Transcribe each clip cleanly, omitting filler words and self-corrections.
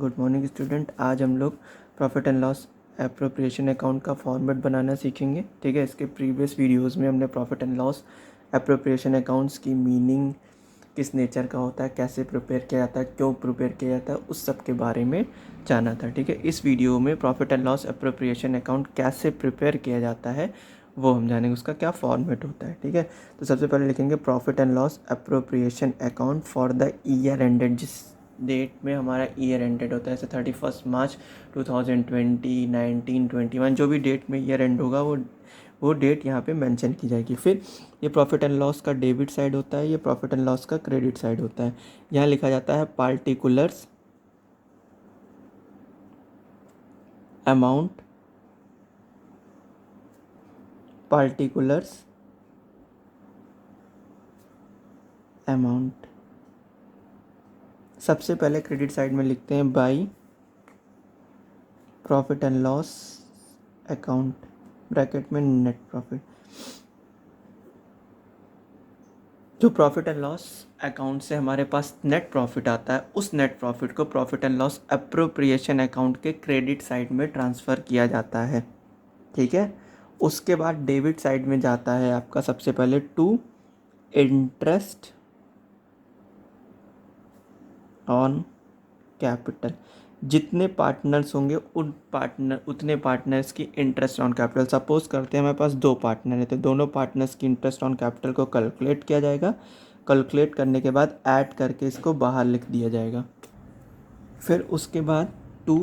Good morning student. आज हम लोग profit and loss appropriation account का फॉर्मेट बनाना सीखेंगे। ठीक है, इसके प्रीवियस वीडियोस में हमने profit and loss appropriation accounts की मीनिंग, किस नेचर का होता है, कैसे प्रिपेयर किया जाता है, क्यों प्रिपेयर किया जाता है, उस सब के बारे में जाना था। ठीक है, इस वीडियो में profit and loss appropriation account कैसे प्रिपेयर किया जाता है वो हम जानेंगे, उसका क्या फॉर्मेट होता है। ठीक है, तो सबसे पहले लिखेंगे profit and loss appropriation account for the year ended, जिस डेट में हमारा ईयर एंडेड होता है, जैसे 31 मार्च 2020, 19, 21, जो भी डेट में ईयर एंड होगा वो डेट यहाँ पे मेंशन की जाएगी। फिर ये प्रॉफिट एंड लॉस का डेबिट साइड होता है, ये प्रॉफिट एंड लॉस का क्रेडिट साइड होता है। यहाँ लिखा जाता है पार्टिकुलर्स अमाउंट, पार्टिकुलर्स अमाउंट। सबसे पहले क्रेडिट साइड में लिखते हैं by profit and loss account, bracket में नेट प्रॉफिट। जो प्रॉफिट एंड लॉस अकाउंट से हमारे पास नेट प्रॉफिट आता है, उस नेट प्रॉफिट को profit and loss appropriation account के क्रेडिट साइड में ट्रांसफ़र किया जाता है। ठीक है, उसके बाद डेबिट साइड में जाता है आपका सबसे पहले टू इंटरेस्ट ऑन कैपिटल। जितने पार्टनर्स होंगे उतने पार्टनर्स की इंटरेस्ट ऑन कैपिटल। सपोज करते हैं हमारे पास दो पार्टनर है, तो दोनों पार्टनर्स की इंटरेस्ट ऑन कैपिटल को कैलकुलेट किया जाएगा। कैलकुलेट करने के बाद ऐड करके इसको बाहर लिख दिया जाएगा। फिर उसके बाद टू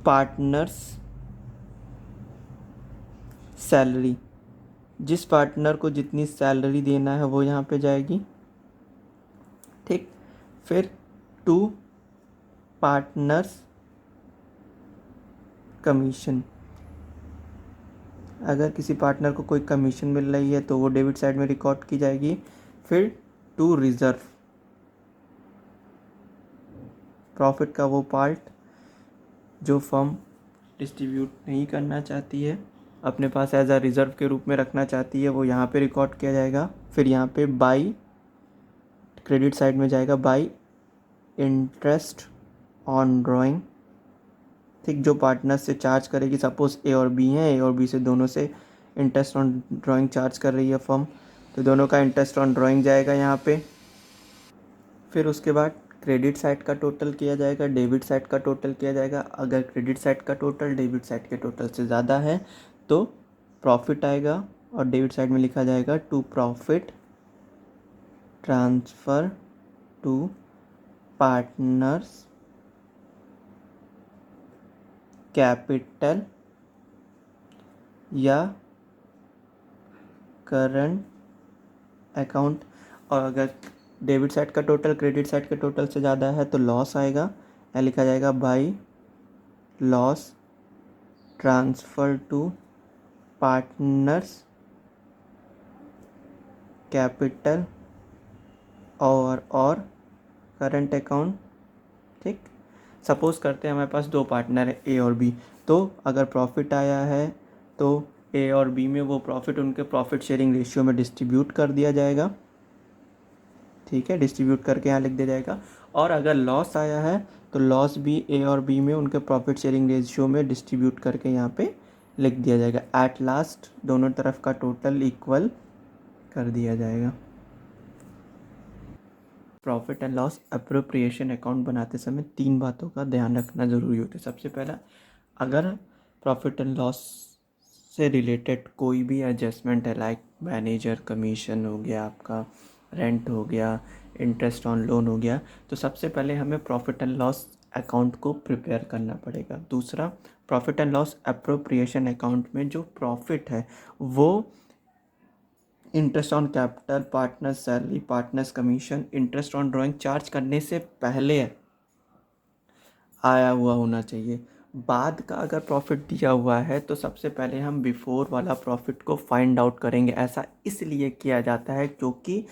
पार्टनर्स सैलरी, जिस पार्टनर को जितनी सैलरी देना है वो यहाँ पे जाएगी। ठीक, फिर टू पार्टनर्स कमीशन, अगर किसी पार्टनर को कोई कमीशन मिल रही है तो वो डेबिट साइड में रिकॉर्ड की जाएगी। फिर टू रिज़र्व, प्रॉफिट का वो पार्ट जो फर्म डिस्ट्रीब्यूट नहीं करना चाहती है, अपने पास एज अ रिज़र्व के रूप में रखना चाहती है, वो यहाँ पे रिकॉर्ड किया जाएगा। फिर यहाँ पे बाई क्रेडिट साइड में जाएगा बाई इंटरेस्ट ऑन ड्राइंग। ठीक, जो पार्टनर से चार्ज करेगी, सपोज ए और बी हैं, ए और बी से दोनों से इंटरेस्ट ऑन ड्राइंग चार्ज कर रही है फर्म, तो दोनों का इंटरेस्ट ऑन ड्राइंग जाएगा यहाँ पे। फिर उसके बाद क्रेडिट साइड का टोटल किया जाएगा, डेबिट साइड का टोटल किया जाएगा। अगर क्रेडिट साइड का टोटल डेबिट साइड के टोटल से ज़्यादा है तो प्रॉफिट आएगा, और डेबिट साइड में लिखा जाएगा to profit transfer to partners capital या करंट अकाउंट। और अगर डेबिट साइड का टोटल क्रेडिट साइड के टोटल से ज़्यादा है तो लॉस आएगा। यहाँ लिखा जाएगा by loss transfer to partners capital और करंट अकाउंट। ठीक, सपोज़ करते हैं हमारे पास दो पार्टनर है ए और बी, तो अगर प्रॉफिट आया है तो ए और बी में वो प्रॉफिट उनके प्रॉफिट शेयरिंग रेशियो में डिस्ट्रीब्यूट कर दिया जाएगा। ठीक है, डिस्ट्रीब्यूट करके यहाँ लिख दिया जाएगा। और अगर लॉस आया है तो लॉस भी ए और बी में उनके प्रॉफिट शेयरिंग रेशियो में डिस्ट्रीब्यूट करके यहाँ पे लिख दिया जाएगा। एट लास्ट दोनों तरफ का टोटल इक्वल कर दिया जाएगा। Profit and loss appropriation account बनाते समय तीन बातों का ध्यान रखना ज़रूरी होता है। सबसे पहला, अगर प्रॉफिट एंड लॉस से रिलेटेड कोई भी एडजस्टमेंट है, लाइक मैनेजर कमीशन हो गया, आपका रेंट हो गया, इंटरेस्ट ऑन लोन हो गया, तो सबसे पहले हमें प्रॉफिट एंड लॉस अकाउंट को प्रिपेयर करना पड़ेगा। दूसरा, profit and loss appropriation account में जो प्रॉफिट है वो interest on capital, partners salary, partners commission, interest on drawing charge करने से पहले आया हुआ होना चाहिए। बाद का अगर प्रॉफिट दिया हुआ है तो सबसे पहले हम बिफोर वाला प्रॉफिट को फाइंड आउट करेंगे। ऐसा इसलिए किया जाता है क्योंकि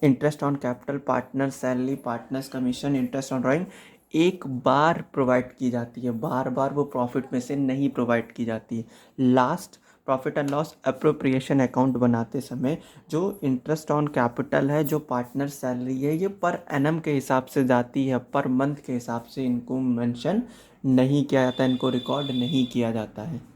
interest on capital, partners salary, partners commission, interest on drawing एक बार प्रोवाइड की जाती है, बार बार वो प्रॉफिट में से नहीं प्रोवाइड की जाती है। Last profit and loss appropriation account बनाते समय जो इंटरेस्ट ऑन कैपिटल है, जो पार्टनर सैलरी है, ये पर एनम के हिसाब से जाती है, पर मंथ के हिसाब से इनको मेंशन नहीं किया जाता, इनको रिकॉर्ड नहीं किया जाता है।